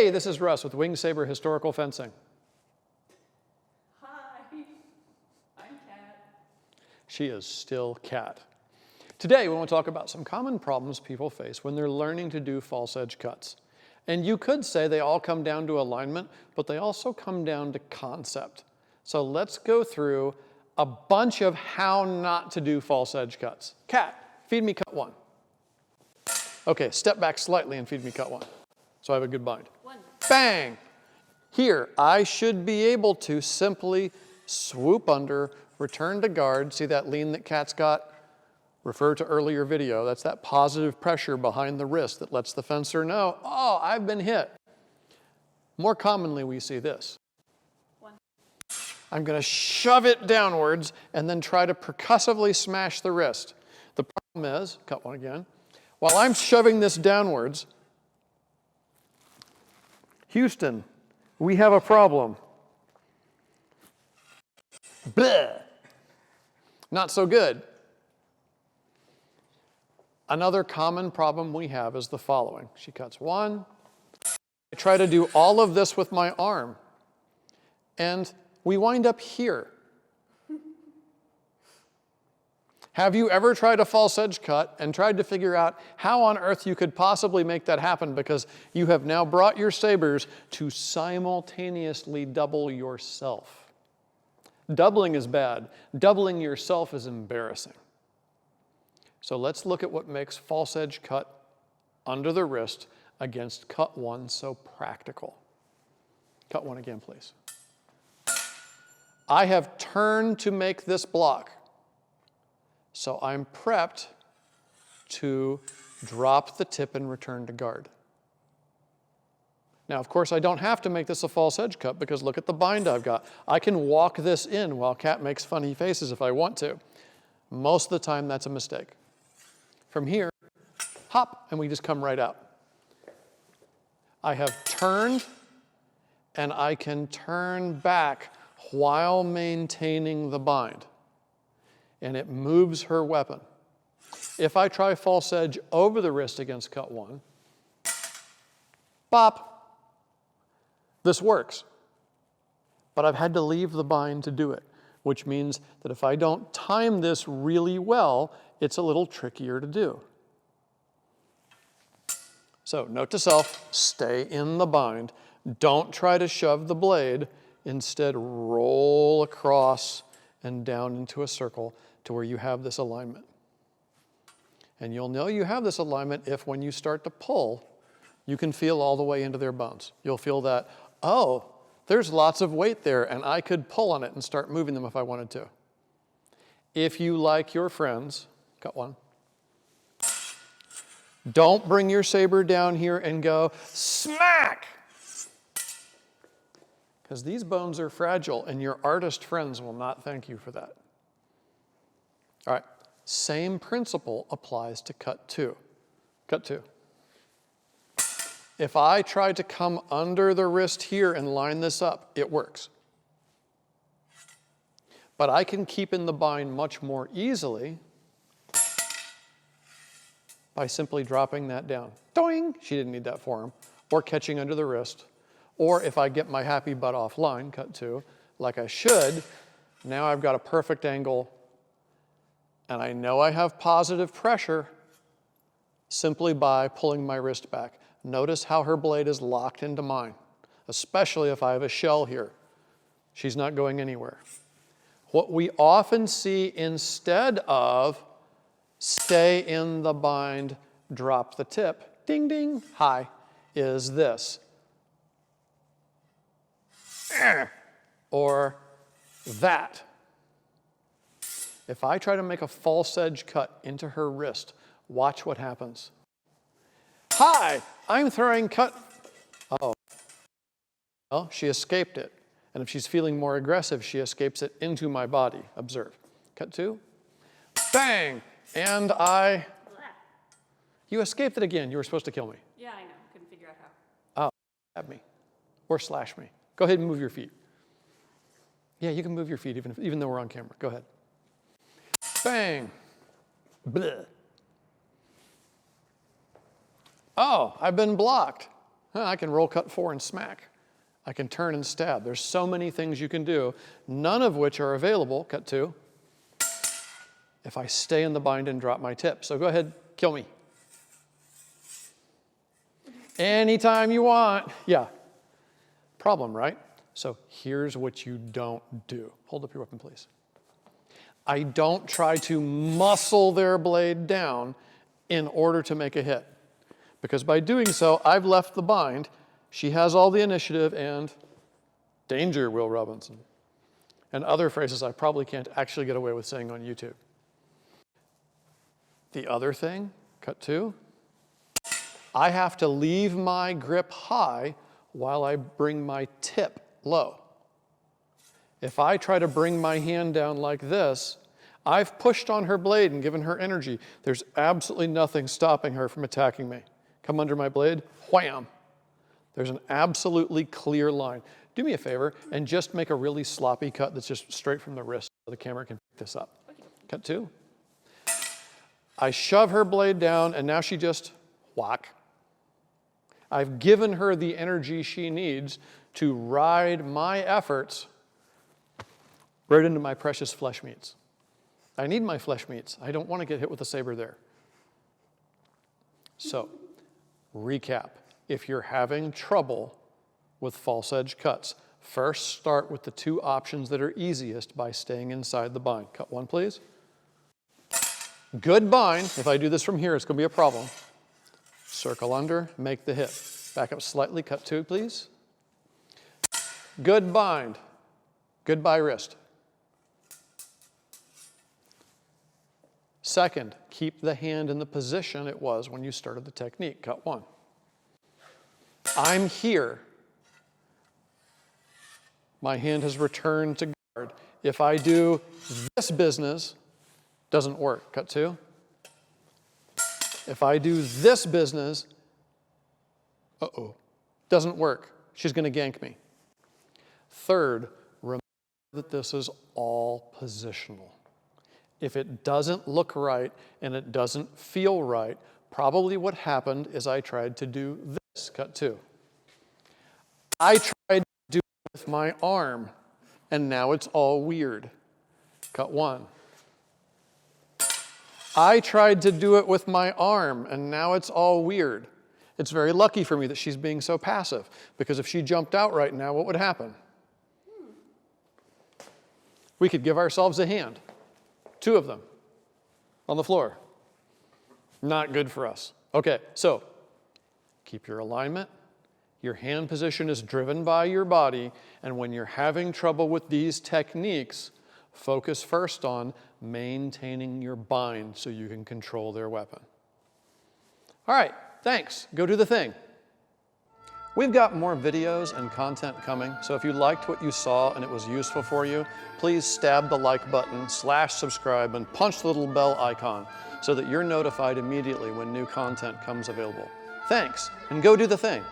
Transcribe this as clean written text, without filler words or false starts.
Hey, this is Russ with Wing Saber Historical Fencing. Hi, I'm Kat. She is still Kat. Today we want to talk about some common problems people face when they're learning to do false edge cuts. And you could say they all come down to alignment, but they also come down to concept. So let's go through a bunch of how not to do false edge cuts. Kat, feed me cut 1. Okay, step back slightly and feed me cut 1. So I have a good bind. 1. Bang! Here, I should be able to simply swoop under, return to guard. See that lean that Kat's got? Refer to earlier video. That's that positive pressure behind the wrist that lets the fencer know, oh, I've been hit. More commonly, we see this. 1. I'm going to shove it downwards and then try to percussively smash the wrist. The problem is, cut 1 again, while I'm shoving this downwards, Houston, we have a problem. Bleh. Not so good. Another common problem we have is the following. She cuts 1. I try to do all of this with my arm, and we wind up here. Have you ever tried a false edge cut and tried to figure out how on earth you could possibly make that happen because you have now brought your sabers to simultaneously double yourself? Doubling is bad. Doubling yourself is embarrassing. So let's look at what makes false edge cut under the wrist against cut 1 so practical. Cut 1 again, please. I have turned to make this block. So I'm prepped to drop the tip and return to guard. Now, of course, I don't have to make this a false edge cut because look at the bind I've got. I can walk this in while Kat makes funny faces if I want to. Most of the time, that's a mistake. From here, hop, and we just come right out. I have turned, and I can turn back while maintaining the bind. And it moves her weapon. If I try false edge over the wrist against cut 1, bop, this works. But I've had to leave the bind to do it, which means that if I don't time this really well, it's a little trickier to do. So note to self, stay in the bind. Don't try to shove the blade. Instead, roll across and down into a circle to where you have this alignment. And you'll know you have this alignment if when you start to pull, you can feel all the way into their bones. You'll feel that, oh, there's lots of weight there and I could pull on it and start moving them if I wanted to. If you like your friends, cut 1, don't bring your saber down here and go, smack! Because these bones are fragile and your artist friends will not thank you for that. All right, same principle applies to cut 2. Cut 2. If I try to come under the wrist here and line this up, it works. But I can keep in the bind much more easily by simply dropping that down. Doing! She didn't need that forearm. Or catching under the wrist. Or if I get my happy butt offline, cut 2, like I should, now I've got a perfect angle and I know I have positive pressure simply by pulling my wrist back. Notice how her blade is locked into mine, especially if I have a shell here. She's not going anywhere. What we often see instead of stay in the bind, drop the tip, ding, ding, high, is this. Or that. If I try to make a false edge cut into her wrist, watch what happens. Hi, I'm throwing cut. Oh. Well, she escaped it. And if she's feeling more aggressive, she escapes it into my body. Observe. Cut 2. Bang! And you escaped it again. You were supposed to kill me. Yeah, I know. Couldn't figure out how. Oh, stab me. Or slash me. Go ahead and move your feet. Yeah, you can move your feet even though we're on camera. Go ahead. Bang. Bleh. Oh, I've been blocked. I can roll cut 4 and smack. I can turn and stab. There's so many things you can do, none of which are available, cut 2, if I stay in the bind and drop my tip. So go ahead, kill me. Anytime you want. Yeah. Problem, right? So here's what you don't do. Hold up your weapon, please. I don't try to muscle their blade down in order to make a hit. Because by doing so, I've left the bind. She has all the initiative and danger, Will Robinson. And other phrases I probably can't actually get away with saying on YouTube. The other thing, cut 2, I have to leave my grip high while I bring my tip low. If I try to bring my hand down like this, I've pushed on her blade and given her energy. There's absolutely nothing stopping her from attacking me. Come under my blade, wham. There's an absolutely clear line. Do me a favor and just make a really sloppy cut that's just straight from the wrist so the camera can pick this up. Cut 2. I shove her blade down and now she just whack. I've given her the energy she needs to ride my efforts right into my precious flesh meats. I need my flesh meats. I don't want to get hit with a saber there. So, recap. If you're having trouble with false edge cuts, first start with the 2 options that are easiest by staying inside the bind. Cut 1, please. Good bind. If I do this from here, it's going to be a problem. Circle under, make the hit. Back up slightly, cut 2, please. Good bind. Goodbye wrist. Second, keep the hand in the position it was when you started the technique. Cut 1. I'm here. My hand has returned to guard. If I do this business, doesn't work. Cut 2. If I do this business, doesn't work. She's going to gank me. Third, remember that this is all positional. If it doesn't look right and it doesn't feel right, probably what happened is I tried to do this. Cut 2. I tried to do it with my arm, and now it's all weird. Cut 1. I tried to do it with my arm, and now it's all weird. It's very lucky for me that she's being so passive, because if she jumped out right now, what would happen? We could give ourselves a hand. 2 of them on the floor. Not good for us. Okay, so keep your alignment. Your hand position is driven by your body, and when you're having trouble with these techniques, focus first on maintaining your bind so you can control their weapon. All right, thanks. Go do the thing. We've got more videos and content coming, so if you liked what you saw and it was useful for you, please stab the like button, /subscribe, and punch the little bell icon so that you're notified immediately when new content comes available. Thanks, and go do the thing.